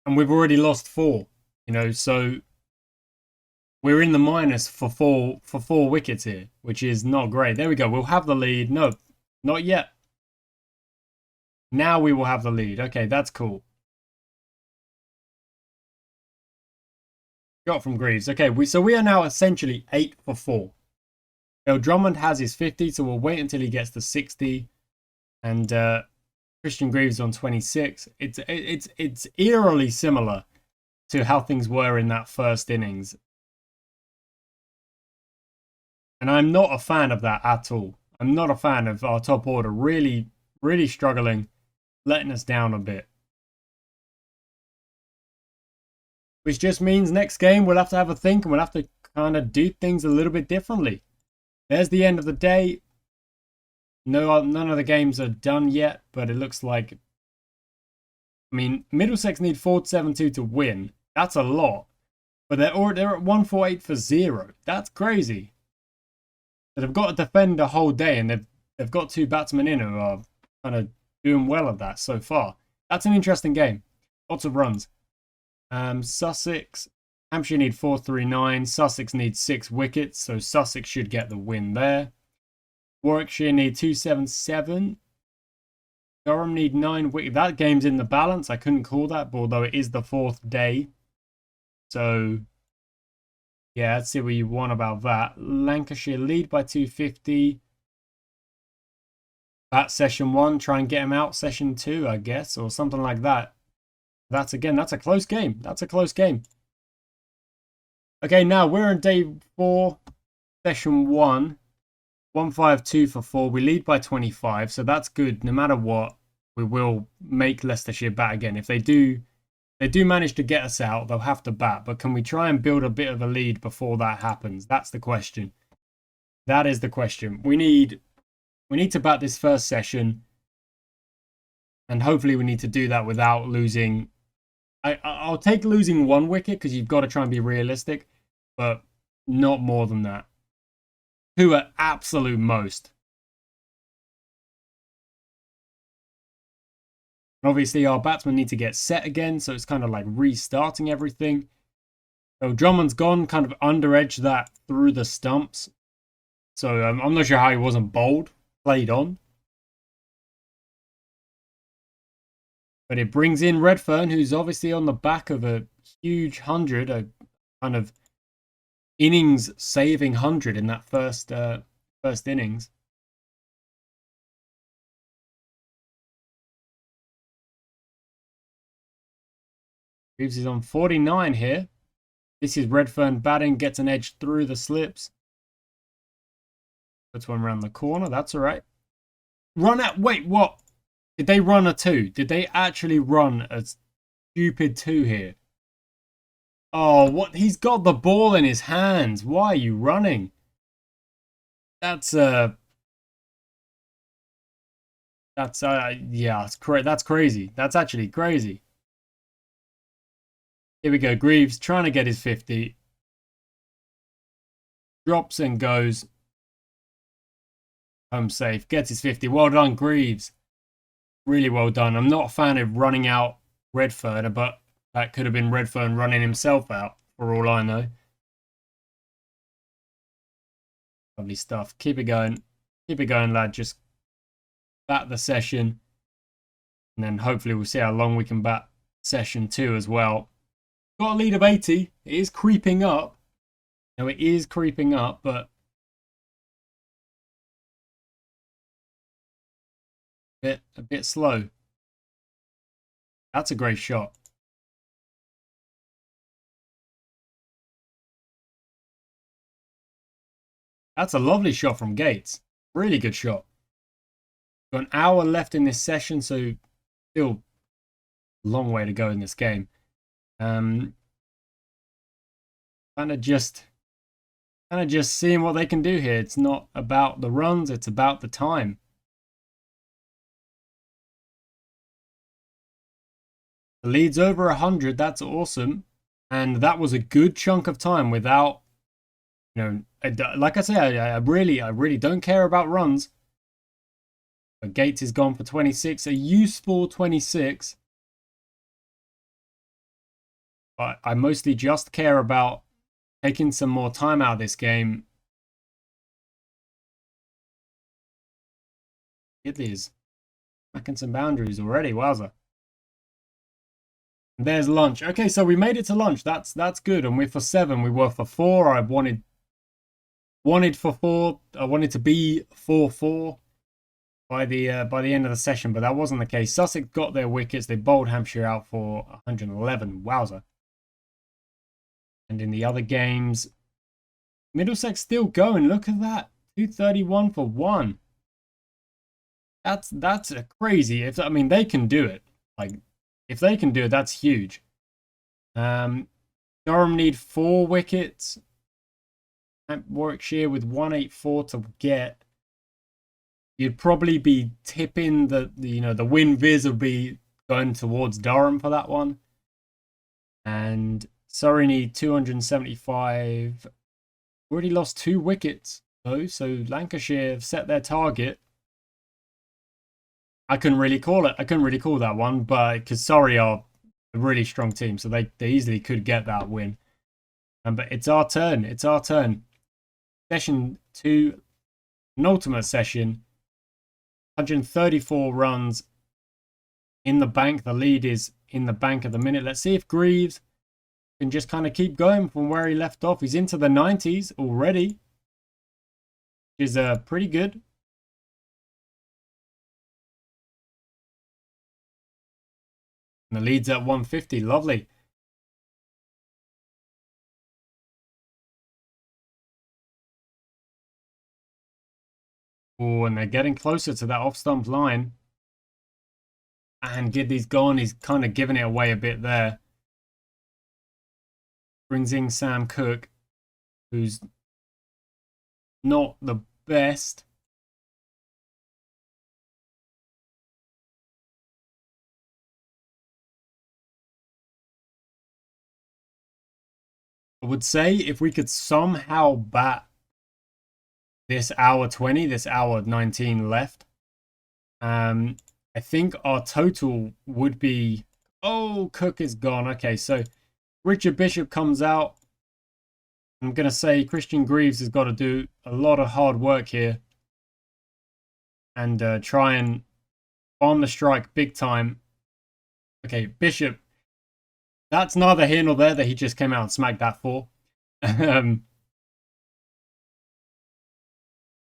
And we've already lost 4. You know, so we're in the minus for four wickets here, which is not great. There we go. We'll have the lead. No, not yet. Now we will have the lead. Okay, that's cool. Shot from Greaves. Okay, so we are now essentially 8 for 4. Bill Drummond has his 50, so we'll wait until he gets to 60. And Christian Greaves on 26. It's eerily similar to how things were in that first innings. And I'm not a fan of that at all. I'm not a fan of our top order really struggling, letting us down a bit. Which just means next game we'll have to have a think and we'll have to kind of do things a little bit differently. There's the end of the day. No, none of the games are done yet, but it looks like, I mean, Middlesex need 472 to win. That's a lot. But they're at 148 for 0. That's crazy. But they've got to defend a whole day, and they've got 2 batsmen in who are kind of doing well at that so far. That's an interesting game. Lots of runs. Sussex, Hampshire need 439. Sussex needs 6 wickets, so Sussex should get the win there. Warwickshire need 277. Durham need 9 wickets. That game's in the balance. I couldn't call that, although it is the 4th day. So, yeah, let's see what you want about that. Lancashire lead by 250. That's session 1. Try and get him out session 2, I guess, or something like that. That's a close game. That's a close game. Okay, now we're in day 4, session 1. 152 for 4. We lead by 25, so that's good. No matter what, we will make Leicestershire bat again. If they do manage to get us out, they'll have to bat. But can we try and build a bit of a lead before that happens? That's the question. That is the question. We need to bat this first session, and hopefully we need to do that without losing. I'll take losing 1 wicket because you've got to try and be realistic, but not more than that. 2 at absolute most. And obviously our batsmen need to get set again, so it's kind of like restarting everything. So Drummond's gone, kind of under-edged that through the stumps. So I'm not sure how he wasn't bowled, played on. But it brings in Redfern, who's obviously on the back of a huge 100, a kind of innings-saving 100 in that first innings. Reeves is on 49 here. This is Redfern batting, gets an edge through the slips. Puts one around the corner, that's all right. Run out, wait, what? Did they run a 2? Did they actually run a stupid 2 here? Oh, what? He's got the ball in his hands. Why are you running? That's yeah, that's crazy. That's actually crazy. Here we go. Greaves trying to get his 50. Drops and goes. Home safe. Gets his 50. Well done, Greaves. Really well done. I'm not a fan of running out Redfern, but that could have been Redfern running himself out, for all I know. Lovely stuff. Keep it going. Keep it going, lad. Just bat the session. And then hopefully we'll see how long we can bat session 2 as well. Got a lead of 80. It is creeping up. Now it is creeping up, but a bit slow. That's a great shot. That's a lovely shot from Gates. Really good shot. Got an hour left in this session, so still a long way to go in this game. Kind of just seeing what they can do here. It's not about the runs, it's about the time. The lead's over 100. That's awesome, and that was a good chunk of time without, like I say, I really don't care about runs. But Gates is gone for 26, a useful 26. But I mostly just care about taking some more time out of this game. Italy's making some boundaries already. Wowza. And there's lunch. Okay, so we made it to lunch. That's good. And we're for 7. We were for 4. I wanted for 4. I wanted to be 4-4 by the end of the session, but that wasn't the case. Sussex got their wickets. They bowled Hampshire out for 111. Wowza. And in the other games, Middlesex still going. Look at that. 231 for 1. That's a crazy. I mean, they can do it. Like, if they can do it, that's huge. Durham need 4 wickets. Warwickshire with 184 to get. You'd probably be tipping the win viz would be going towards Durham for that one. And Surrey need 275. Already lost 2 wickets though, so Lancashire have set their target. I couldn't really call it. I couldn't really call that one, but because Surrey are a really strong team, so they easily could get that win. But it's our turn. It's our turn. Session 2, an ultimate session. 134 runs in the bank. The lead is in the bank at the minute. Let's see if Greaves can just kind of keep going from where he left off. He's into the 90s already, which is pretty good. And the lead's at 150. Lovely. Oh, and they're getting closer to that off-stump line. And Gidley's gone. He's kind of giving it away a bit there. Brings in Sam Cook, who's not the best. I would say if we could somehow bat this hour 20, this hour 19 left, I think our total would be... Oh, Cook is gone. Okay, so Richard Bishop comes out. I'm going to say Christian Greaves has got to do a lot of hard work here and try and farm the strike big time. Okay, Bishop. That's neither here nor there that he just came out and smacked that for.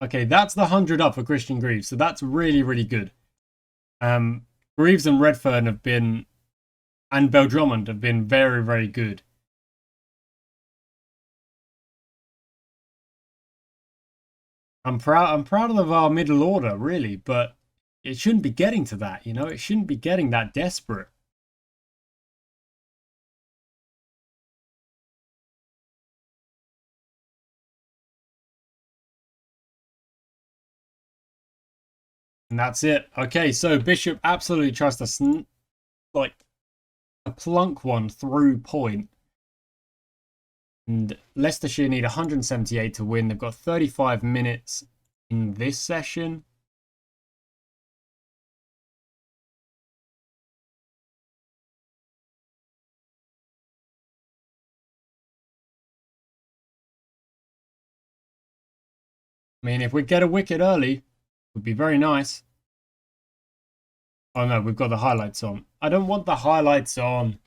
Okay, that's the 100 up for Christian Greaves. So that's really, really good. Greaves and Redfern have been, and Bell Drummond have been very, very good. I'm proud of our middle order, really, but it shouldn't be getting to that, It shouldn't be getting that desperate. And that's it. Okay, so Bishop absolutely tries to a plunk one through point. And Leicestershire need 178 to win. They've got 35 minutes in this session. I mean, if we get a wicket early, it would be very nice. Oh no, we've got the highlights on. I don't want the highlights on.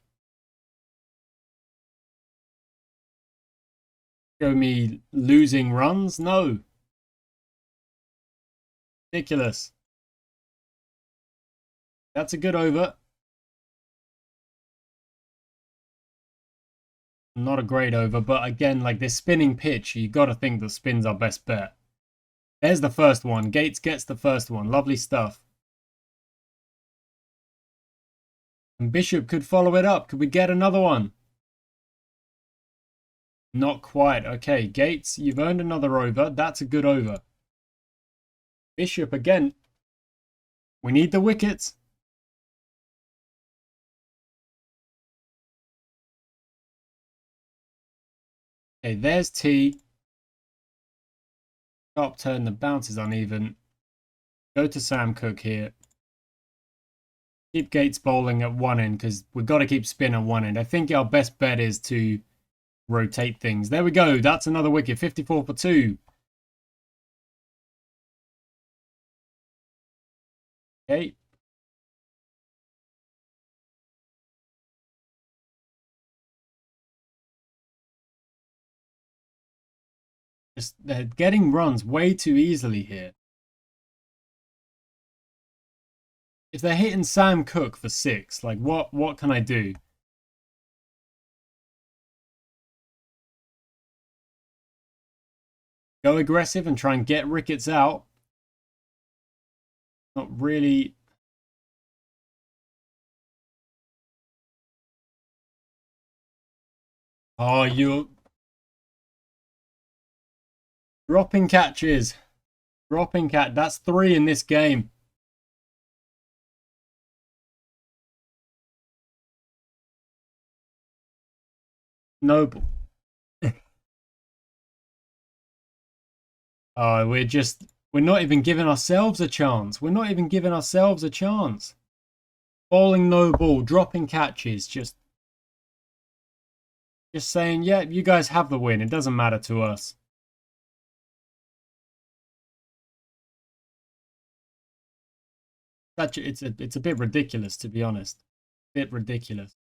Show me losing runs? No. Ridiculous. That's a good over. Not a great over, but again, like this spinning pitch, you got to think the spin's our best bet. There's the first one. Gates gets the first one. Lovely stuff. And Bishop could follow it up. Could we get another one? Not quite. Okay, Gates, you've earned another over. That's a good over. Bishop again. We need the wickets. Okay, there's T. Sharp turn, the bounce is uneven. Go to Sam Cook here. Keep Gates bowling at one end because we've got to keep spin at one end. I think our best bet is to rotate things. There we go. That's another wicket. 54 for 2. Okay. Just they're getting runs way too easily here. If they're hitting Sam Cook for 6, like what can I do? Go aggressive and try and get Ricketts out. Not really. Oh, you're dropping catches. Dropping cat. That's 3 in this game. Noble. Oh, we're not even giving ourselves a chance. We're not even giving ourselves a chance. Bowling no ball, dropping catches, just saying, yeah, you guys have the win. It doesn't matter to us. It's a bit ridiculous, to be honest. A bit ridiculous.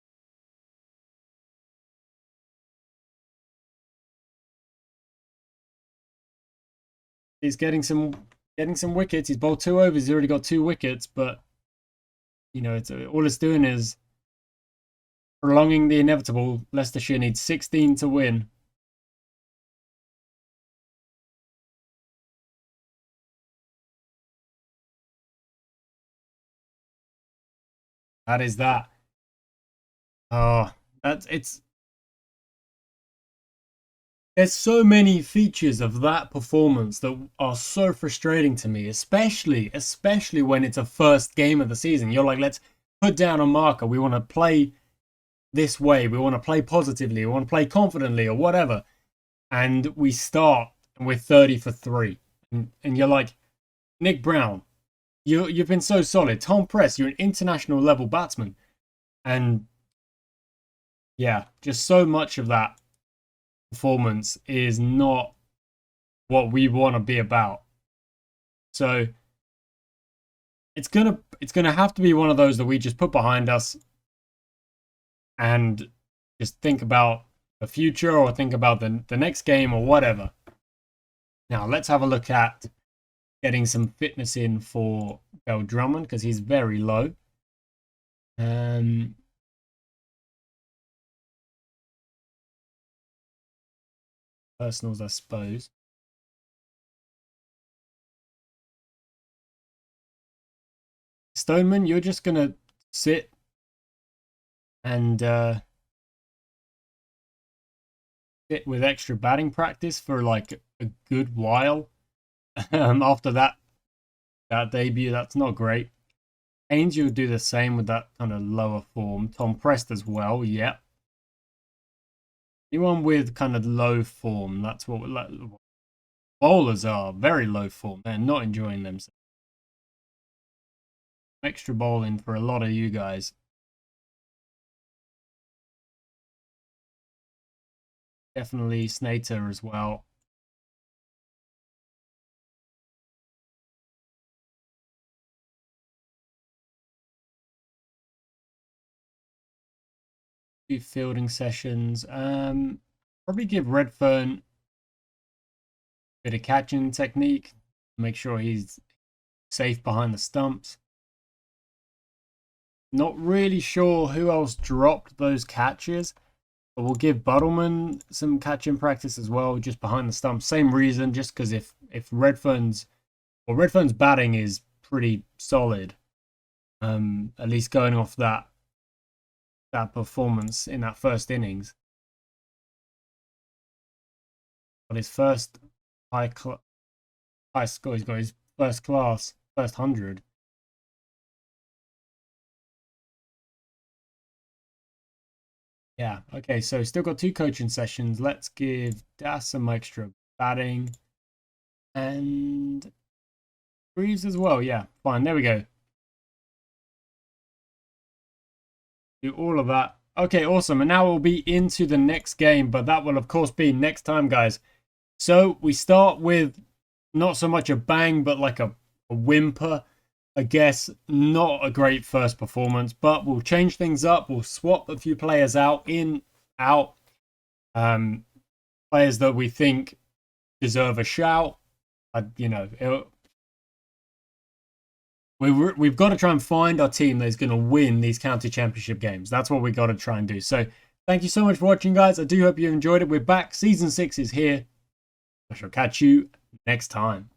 He's getting some wickets. He's bowled 2 overs. He's already got 2 wickets, but you know, all it's doing is prolonging the inevitable. Leicestershire needs 16 to win. That is that. Oh, there's so many features of that performance that are so frustrating to me, especially when it's a first game of the season. You're like, let's put down a marker. We want to play this way. We want to play positively. We want to play confidently or whatever. And we start and we're 30 for 3. And you're like, Nick Brown, you've been so solid. Tom Press, you're an international level batsman. And yeah, just so much of that performance is not what we want to be about. So it's gonna have to be one of those that we just put behind us and just think about the future or think about the next game or whatever. Now let's have a look at getting some fitness in for Bell Drummond because he's very low. Personals, I suppose. Stoneman, you're just gonna sit and sit with extra batting practice for like a good while. After that debut, that's not great. Haynes, you would do the same with that kind of lower form. Tom Prest as well, yeah. Anyone with kind of low form, that's what bowlers are. Very low form. They're not enjoying themselves. Extra bowling for a lot of you guys. Definitely Snater as well. Few fielding sessions. Probably give Redfern Bit of catching technique. Make sure he's safe behind the stumps. Not really sure who else dropped those catches. But we'll give Buttleman some catching practice as well, just behind the stump. Same reason, just because if Redfern's batting is pretty solid, at least going off that performance in that first innings. But his first high score, he's got his first 100. Yeah, okay, so still got 2 coaching sessions. Let's give Das some extra batting. And Reeves as well. Yeah, fine. There we go. Do all of that. Okay, awesome. And now we'll be into the next game, but that will, of course, be next time, guys. So we start with not so much a bang, but like a whimper. I guess not a great first performance, but we'll change things up. We'll swap a few players out. Players that we think deserve a shout. We've got to try and find our team that's going to win these county championship games. That's what we've got to try and do. So thank you so much for watching, guys. I do hope you enjoyed it. We're back. Season 6 is here. I shall catch you next time.